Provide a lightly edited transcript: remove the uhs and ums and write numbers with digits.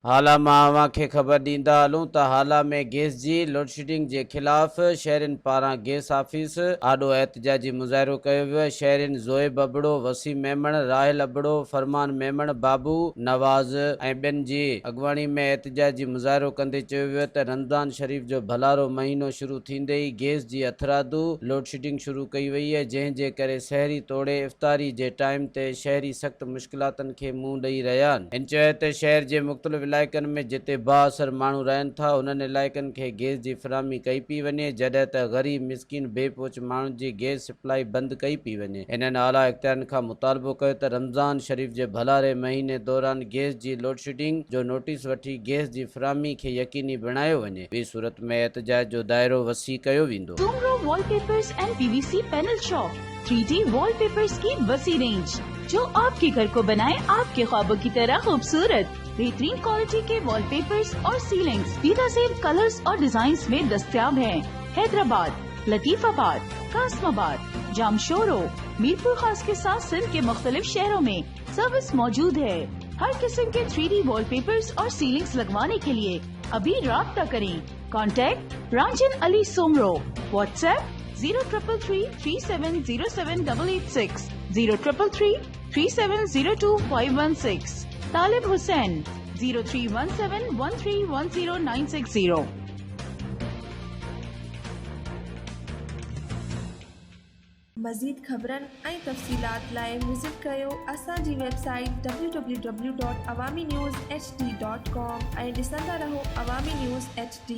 हाला मां खे ख़बर ॾींदा हलूं त हाला में गैस जी लोडशेडिंग जे ख़िलाफ़ शहरियुनि पारां गैस ऑफिस आॾो एहतजाजी मुज़ाहिरो कयो वियो। शहरियुनि ज़ोएब अबड़ो, वसीम मेमण, राहिल अबड़ो, फरमान मेमण, बाबू नवाज़ ऐं ॿियनि जी अॻुवाणी में एहतजाजी मुज़ाहिरो कंदे चयो वियो त रमज़ान शरीफ़ जो भलारो महीनो शुरू थींदे ई गैस जी अथरादू लोडशेडिंग शुरू कई वई आहे, जंहिंजे करे शहरी तोड़े इफ़्तारी जे टाइम ते शहरी सख़्त मुश्किलातुनि खे मुंहुं ॾेई रहिया आहिनि। हिन चयो त शहर जे मुख़्तलिफ़ इलाइक़नि में जिते बाअसर माण्हू रहनि था उन्हनि इलाइक़नि खे गैस जी फ़राहमी कई पई वञे, जॾहिं त ग़रीब मिसकिन बेपोच माण्हुनि जी गैस सप्लाई बंदि कई पई वञे। इन्हनि आला इख़्तियारनि खां मुतालबो कयो त रमज़ान शरीफ़ जे भलारे महीने दौरान गैस जी लोडशेडिंग जो नोटिस वठी गैस जी फ़राहमी खे यकीनी बणायो वञे। ॿी सूरत में एहतजाज जो दायरो वसी कयो वेंदो। Soomro wallpapers and PVC panel shop 3D wallpapers की वसी रेंज जो आपके घर को बनाए आपके ख्वाबों की तरह खूबसूरत। बेहतरीन क्वालिटी के वॉलपेपर्स और सीलिंग्स बेनज़ीर कलर्स और डिजाइन्स में दस्तयाब हैं। हैदराबाद, लतीफाबाद, कासमाबाद, जामशोरो, मीरपुर खास के साथ सिंध के मुख्तलिफ शहरों में सर्विस मौजूद है। हर किस्म के 3D वॉलपेपर्स और सीलिंग्स लगवाने के लिए अभी राब्ता करें। कॉन्टैक्ट रांजन अली सोमरो, व्हाट्सएप 0333370786, 03333702 तालिब हुसैन 0317131090। मज़ीद ख़बरनि ऐं तफ़सीलात लाइ विज़िट कयो असांजी वेबसाइट www.awamiNewsHD.com ऐं ॾिसंदा रहो अवामी न्यूज़ HD।